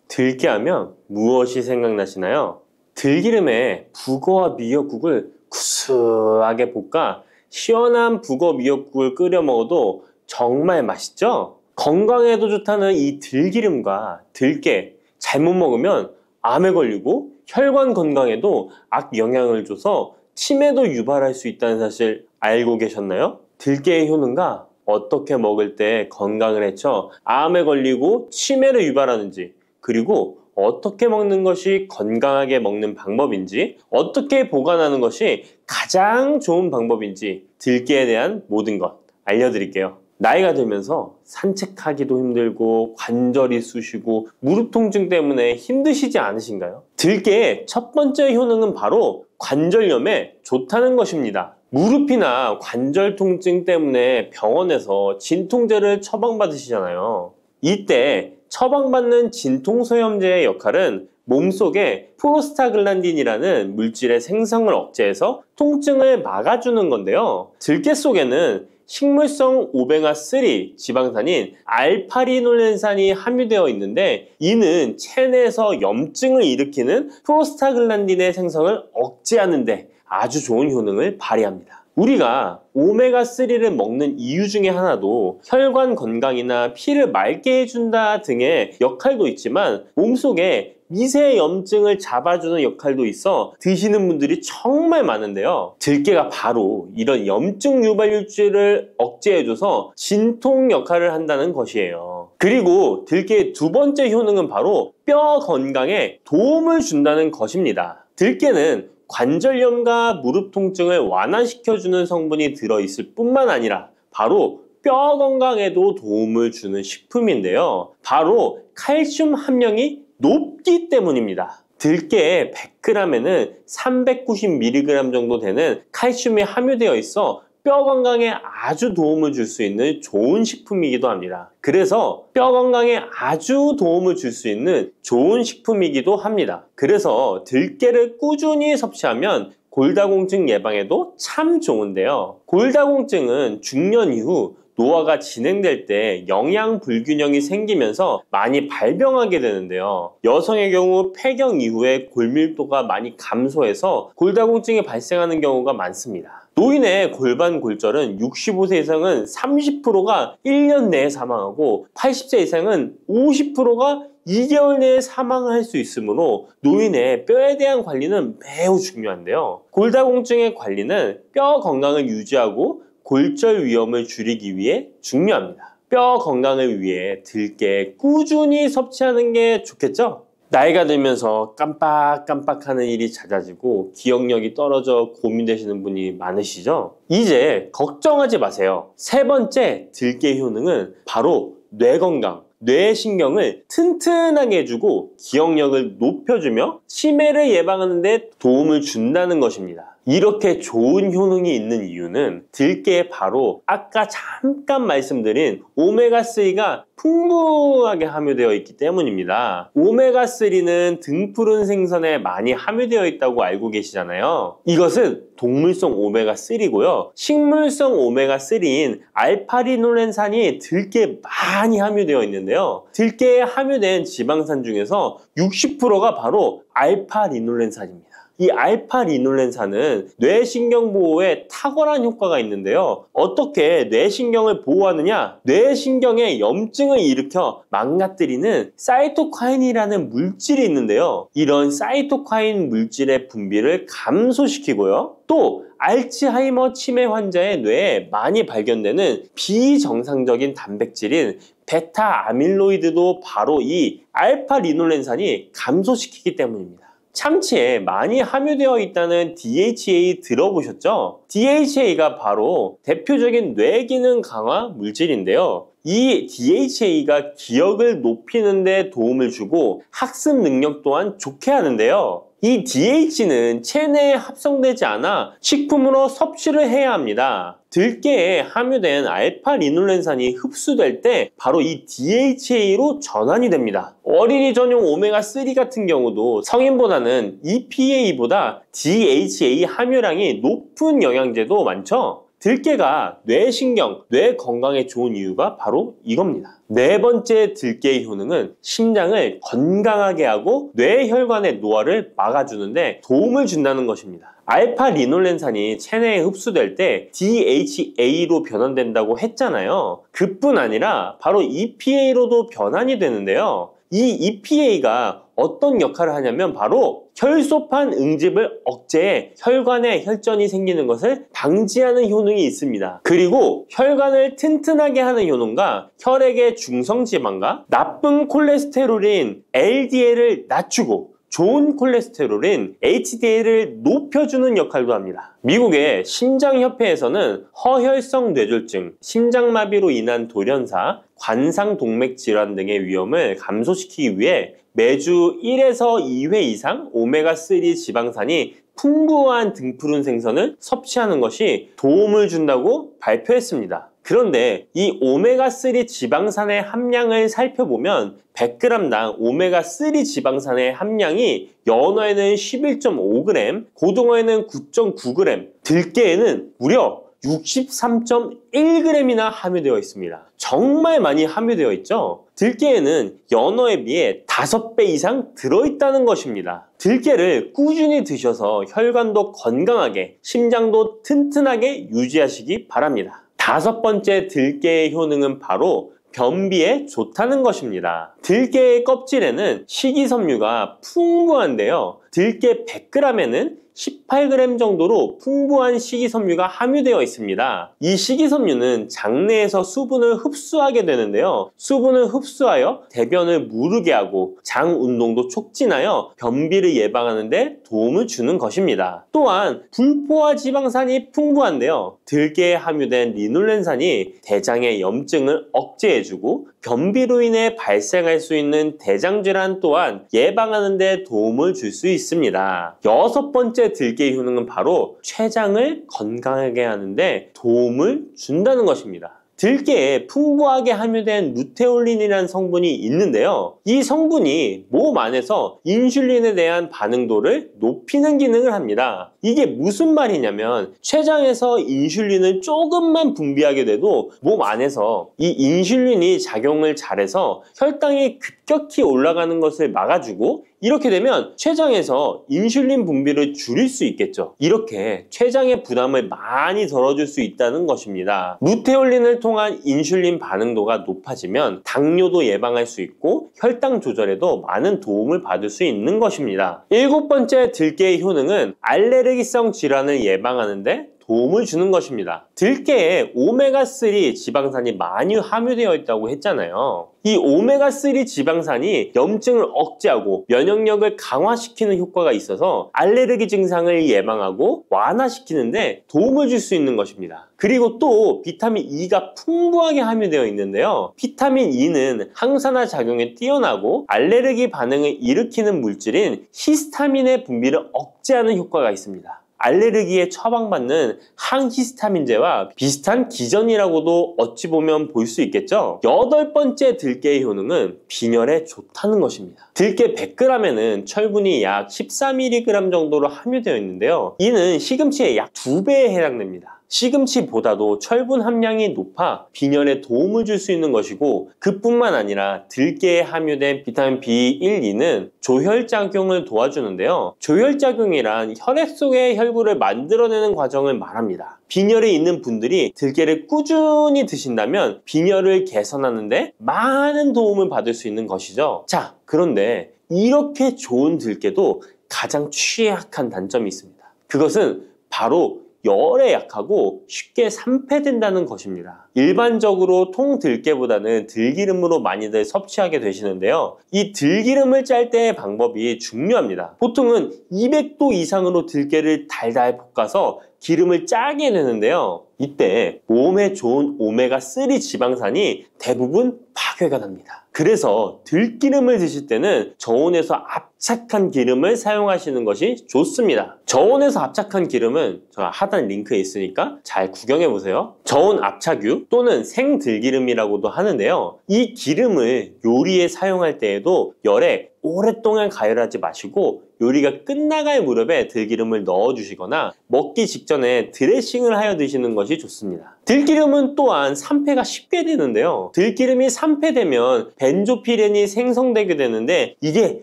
들깨하면 무엇이 생각나시나요? 들기름에 북어와 미역국을 구수하게 볶아 시원한 북어 미역국을 끓여 먹어도 정말 맛있죠? 건강에도 좋다는 이 들기름과 들깨 잘못 먹으면 암에 걸리고 혈관 건강에도 악영향을 줘서 치매도 유발할 수 있다는 사실 알고 계셨나요? 들깨의 효능과 어떻게 먹을 때 건강을 해쳐 암에 걸리고 치매를 유발하는지, 그리고 어떻게 먹는 것이 건강하게 먹는 방법인지, 어떻게 보관하는 것이 가장 좋은 방법인지 들깨에 대한 모든 것 알려드릴게요. 나이가 들면서 산책하기도 힘들고 관절이 쑤시고 무릎 통증 때문에 힘드시지 않으신가요? 들깨의 첫 번째 효능은 바로 관절염에 좋다는 것입니다. 무릎이나 관절 통증 때문에 병원에서 진통제를 처방받으시잖아요. 이때 처방받는 진통소염제의 역할은 몸속에 프로스타글란딘이라는 물질의 생성을 억제해서 통증을 막아주는 건데요. 들깨 속에는 식물성 오메가3 지방산인 알파리놀렌산이 함유되어 있는데 이는 체내에서 염증을 일으키는 프로스타글란딘의 생성을 억제하는 데 아주 좋은 효능을 발휘합니다. 우리가 오메가3를 먹는 이유 중에 하나도 혈관 건강이나 피를 맑게 해준다 등의 역할도 있지만 몸속에 미세 염증을 잡아주는 역할도 있어 드시는 분들이 정말 많은데요. 들깨가 바로 이런 염증 유발물질을 억제해줘서 진통 역할을 한다는 것이에요. 그리고 들깨의 두 번째 효능은 바로 뼈 건강에 도움을 준다는 것입니다. 들깨는 관절염과 무릎 통증을 완화시켜주는 성분이 들어있을 뿐만 아니라 바로 뼈 건강에도 도움을 주는 식품인데요. 바로 칼슘 함량이 높기 때문입니다. 들깨의 100g에는 390mg 정도 되는 칼슘이 함유되어 있어 뼈 건강에 아주 도움을 줄 수 있는 좋은 식품이기도 합니다. 그래서 뼈 건강에 아주 도움을 줄 수 있는 좋은 식품이기도 합니다. 그래서 들깨를 꾸준히 섭취하면 골다공증 예방에도 참 좋은데요. 골다공증은 중년 이후 노화가 진행될 때 영양 불균형이 생기면서 많이 발병하게 되는데요. 여성의 경우 폐경 이후에 골밀도가 많이 감소해서 골다공증이 발생하는 경우가 많습니다. 노인의 골반 골절은 65세 이상은 30%가 1년 내에 사망하고 80세 이상은 50%가 2개월 내에 사망할 수 있으므로 노인의 뼈에 대한 관리는 매우 중요한데요. 골다공증의 관리는 뼈 건강을 유지하고 골절 위험을 줄이기 위해 중요합니다. 뼈 건강을 위해 들깨 꾸준히 섭취하는 게 좋겠죠? 나이가 들면서 깜빡깜빡하는 일이 잦아지고 기억력이 떨어져 고민되시는 분이 많으시죠? 이제 걱정하지 마세요. 세 번째 들깨 효능은 바로 뇌 건강, 뇌신경을 튼튼하게 해주고 기억력을 높여주며 치매를 예방하는 데 도움을 준다는 것입니다. 이렇게 좋은 효능이 있는 이유는 들깨에 바로 아까 잠깐 말씀드린 오메가3가 풍부하게 함유되어 있기 때문입니다. 오메가3는 등푸른 생선에 많이 함유되어 있다고 알고 계시잖아요. 이것은 동물성 오메가3고요. 식물성 오메가3인 알파리놀렌산이 들깨에 많이 함유되어 있는데요. 들깨에 함유된 지방산 중에서 60%가 바로 알파리놀렌산입니다. 이 알파리놀렌산은 뇌신경 보호에 탁월한 효과가 있는데요. 어떻게 뇌신경을 보호하느냐? 뇌신경에 염증을 일으켜 망가뜨리는 사이토카인이라는 물질이 있는데요. 이런 사이토카인 물질의 분비를 감소시키고요. 또 알츠하이머 치매 환자의 뇌에 많이 발견되는 비정상적인 단백질인 베타 아밀로이드도 바로 이 알파리놀렌산이 감소시키기 때문입니다. 참치에 많이 함유되어 있다는 DHA 들어보셨죠? DHA가 바로 대표적인 뇌기능 강화 물질인데요. 이 DHA가 기억을 높이는 데 도움을 주고 학습 능력 또한 좋게 하는데요. 이 DH는 체내에 합성되지 않아 식품으로 섭취를 해야 합니다. 들깨에 함유된 알파리놀렌산이 흡수될 때 바로 이 DHA로 전환이 됩니다. 어린이 전용 오메가3 같은 경우도 성인보다는 EPA보다 DHA 함유량이 높은 영양제도 많죠? 들깨가 뇌신경, 뇌 건강에 좋은 이유가 바로 이겁니다. 네 번째 들깨의 효능은 심장을 건강하게 하고 뇌혈관의 노화를 막아주는데 도움을 준다는 것입니다. 알파리놀렌산이 체내에 흡수될 때 DHA로 변환된다고 했잖아요. 그뿐 아니라 바로 EPA로도 변환이 되는데요. 이 EPA가 어떤 역할을 하냐면 바로 혈소판 응집을 억제해 혈관에 혈전이 생기는 것을 방지하는 효능이 있습니다. 그리고 혈관을 튼튼하게 하는 효능과 혈액의 중성지방과 나쁜 콜레스테롤인 LDL을 낮추고 좋은 콜레스테롤인 HDL을 높여주는 역할도 합니다. 미국의 심장협회에서는 허혈성 뇌졸중, 심장마비로 인한 돌연사, 관상동맥 질환 등의 위험을 감소시키기 위해 매주 1에서 2회 이상 오메가3 지방산이 풍부한 등푸른 생선을 섭취하는 것이 도움을 준다고 발표했습니다. 그런데 이 오메가3 지방산의 함량을 살펴보면 100g당 오메가3 지방산의 함량이 연어에는 11.5g, 고등어에는 9.9g, 들깨에는 무려 63.1g이나 함유되어 있습니다. 정말 많이 함유되어 있죠? 들깨에는 연어에 비해 5배 이상 들어있다는 것입니다. 들깨를 꾸준히 드셔서 혈관도 건강하게, 심장도 튼튼하게 유지하시기 바랍니다. 다섯 번째 들깨의 효능은 바로 변비에 좋다는 것입니다. 들깨의 껍질에는 식이섬유가 풍부한데요. 들깨 100g에는 18g 정도로 풍부한 식이섬유가 함유되어 있습니다. 이 식이섬유는 장내에서 수분을 흡수하게 되는데요. 수분을 흡수하여 대변을 무르게 하고 장 운동도 촉진하여 변비를 예방하는 데 도움을 주는 것입니다. 또한 불포화 지방산이 풍부한데요. 들깨에 함유된 리놀렌산이 대장의 염증을 억제해주고 변비로 인해 발생할 수 있는 대장질환 또한 예방하는 데 도움을 줄 수 있습니다. 여섯 번째 들깨의 효능은 바로 췌장을 건강하게 하는데 도움을 준다는 것입니다. 들깨에 풍부하게 함유된 루테올린이라는 성분이 있는데요. 이 성분이 몸 안에서 인슐린에 대한 반응도를 높이는 기능을 합니다. 이게 무슨 말이냐면 췌장에서 인슐린을 조금만 분비하게 돼도 몸 안에서 이 인슐린이 작용을 잘해서 혈당이 급격히 올라가는 것을 막아주고 이렇게 되면 췌장에서 인슐린 분비를 줄일 수 있겠죠. 이렇게 췌장의 부담을 많이 덜어줄 수 있다는 것입니다. 루테올린을 통한 인슐린 반응도가 높아지면 당뇨도 예방할 수 있고 혈당 조절에도 많은 도움을 받을 수 있는 것입니다. 일곱 번째 들깨의 효능은 알레르기성 질환을 예방하는 데 도움을 주는 것입니다. 들깨에 오메가3 지방산이 많이 함유되어 있다고 했잖아요. 이 오메가3 지방산이 염증을 억제하고 면역력을 강화시키는 효과가 있어서 알레르기 증상을 예방하고 완화시키는데 도움을 줄 수 있는 것입니다. 그리고 또 비타민 E가 풍부하게 함유되어 있는데요. 비타민 E는 항산화 작용에 뛰어나고 알레르기 반응을 일으키는 물질인 히스타민의 분비를 억제하는 효과가 있습니다. 알레르기에 처방받는 항히스타민제와 비슷한 기전이라고도 어찌 보면 볼 수 있겠죠. 8번째 들깨의 효능은 빈혈에 좋다는 것입니다. 들깨 100g에는 철분이 약 14mg 정도로 함유되어 있는데요. 이는 시금치의 약 2배에 해당됩니다. 시금치보다도 철분 함량이 높아 빈혈에 도움을 줄 수 있는 것이고, 그뿐만 아니라 들깨에 함유된 비타민 B1, 2는 조혈작용을 도와주는데요. 조혈작용이란 혈액 속의 혈구를 만들어내는 과정을 말합니다. 빈혈이 있는 분들이 들깨를 꾸준히 드신다면 빈혈을 개선하는 데 많은 도움을 받을 수 있는 것이죠. 자, 그런데 이렇게 좋은 들깨도 가장 취약한 단점이 있습니다. 그것은 바로 열에 약하고 쉽게 산패된다는 것입니다. 일반적으로 통들깨보다는 들기름으로 많이들 섭취하게 되시는데요. 이 들기름을 짤 때의 방법이 중요합니다. 보통은 200도 이상으로 들깨를 달달 볶아서 기름을 짜게 되는데요. 이때 몸에 좋은 오메가3 지방산이 대부분 파괴가 됩니다. 그래서 들기름을 드실 때는 저온에서 압착한 기름을 사용하시는 것이 좋습니다. 저온에서 압착한 기름은 제가 하단 링크에 있으니까 잘 구경해 보세요. 저온 압착유 또는 생들기름이라고도 하는데요. 이 기름을 요리에 사용할 때에도 열에 오랫동안 가열하지 마시고 요리가 끝나갈 무렵에 들기름을 넣어주시거나 먹기 직전에 드레싱을 하여 드시는 것이 좋습니다. 들기름은 또한 산패가 쉽게 되는데요. 들기름이 산패되면 벤조피렌이 생성되게 되는데 이게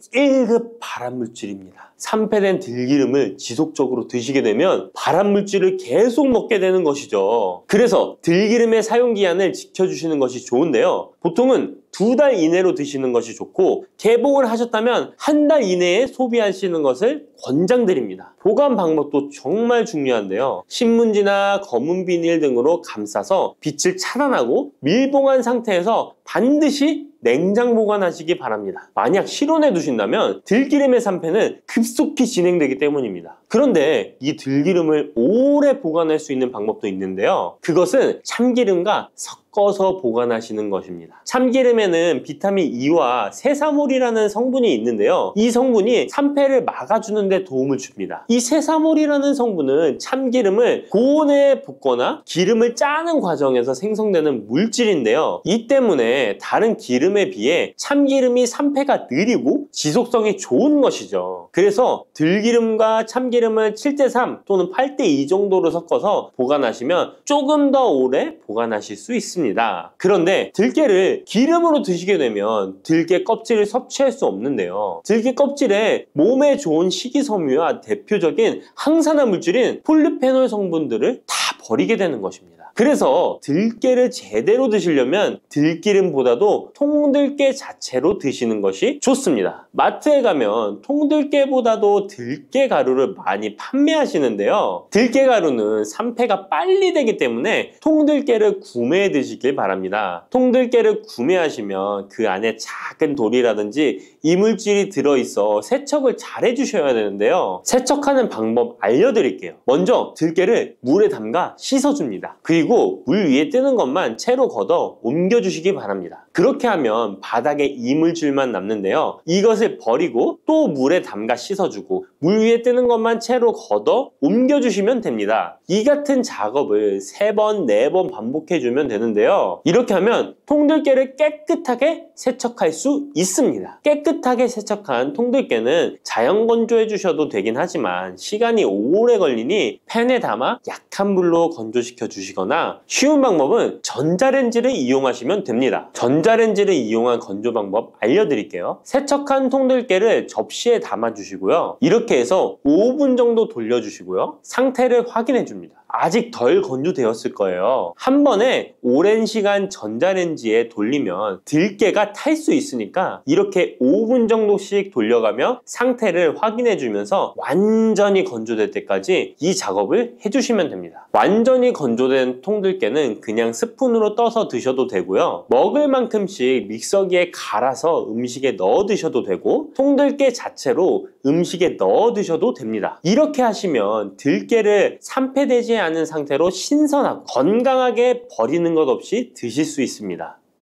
1급 발암물질입니다. 산패된 들기름을 지속적으로 드시게 되면 발암물질을 계속 먹게 되는 것이죠. 그래서 들기름의 사용기한을 지켜주시는 것이 좋은데요. 보통은 2달 이내로 드시는 것이 좋고, 개봉을 하셨다면 1달 이내에 소비하시는 것을 권장드립니다. 보관 방법도 정말 중요한데요. 신문지나 검은 비닐 등으로 감싸서 빛을 차단하고 밀봉한 상태에서 반드시 냉장 보관하시기 바랍니다. 만약 실온에 두신다면 들기름의 산패는 급속히 진행되기 때문입니다. 그런데 이 들기름을 오래 보관할 수 있는 방법도 있는데요. 그것은 참기름과 섞어서 보관하시는 것입니다. 참기름에는 비타민 E와 세사몰이라는 성분이 있는데요. 이 성분이 산패를 막아주는 데 도움을 줍니다. 이 세사몰이라는 성분은 참기름을 고온에 볶거나 기름을 짜는 과정에서 생성되는 물질인데요. 이 때문에 다른 기름에 비해 참기름이 산패가 느리고 지속성이 좋은 것이죠. 그래서 들기름과 참기름을 7:3 또는 8:2 정도로 섞어서 보관하시면 조금 더 오래 보관하실 수 있습니다. 그런데 들깨를 기름으로 드시게 되면 들깨 껍질을 섭취할 수 없는데요. 들깨 껍질에 몸에 좋은 식이섬유와 대표적인 항산화 물질인 폴리페놀 성분들을 다 버리게 되는 것입니다. 그래서 들깨를 제대로 드시려면 들기름보다도 통들깨 자체로 드시는 것이 좋습니다. 마트에 가면 통들깨보다도 들깨 가루를 많이 판매하시는데요. 들깨 가루는 산패가 빨리 되기 때문에 통들깨를 구매해 드시길 바랍니다. 통들깨를 구매하시면 그 안에 작은 돌이라든지 이물질이 들어있어 세척을 잘 해주셔야 되는데요. 세척하는 방법 알려드릴게요. 먼저 들깨를 물에 담가 씻어줍니다. 그리고 물 위에 뜨는 것만 채로 걷어 옮겨주시기 바랍니다. 그렇게 하면 바닥에 이물질만 남는데요. 이것을 버리고 또 물에 담가 씻어주고 물 위에 뜨는 것만 채로 걷어 옮겨주시면 됩니다. 이 같은 작업을 3번, 4번 반복해주면 되는데요. 이렇게 하면 통들깨를 깨끗하게 세척할 수 있습니다. 깨끗하게 세척한 통들깨는 자연 건조해 주셔도 되긴 하지만 시간이 오래 걸리니 팬에 담아 약한 불로 건조시켜 주시거나, 쉬운 방법은 전자레인지를 이용하시면 됩니다. 전자레인지를 이용한 건조 방법 알려드릴게요. 세척한 통들깨를 접시에 담아 주시고요. 이렇게 해서 5분 정도 돌려주시고요. 상태를 확인해 줍니다. 아직 덜 건조되었을 거예요. 한 번에 오랜 시간 전자레인지에 돌리면 들깨가 탈 수 있으니까 이렇게 5분 정도씩 돌려가며 상태를 확인해 주면서 완전히 건조될 때까지 이 작업을 해주시면 됩니다. 완전히 건조된 통들깨는 그냥 스푼으로 떠서 드셔도 되고요. 먹을 만큼씩 믹서기에 갈아서 음식에 넣어 드셔도 되고 통들깨 자체로 음식에 넣어 드셔도 됩니다. 이렇게 하시면 들깨를 산패되지 않은 상태로 신선하고 건강하게 버리는 것 없이 드실 수 있습니다.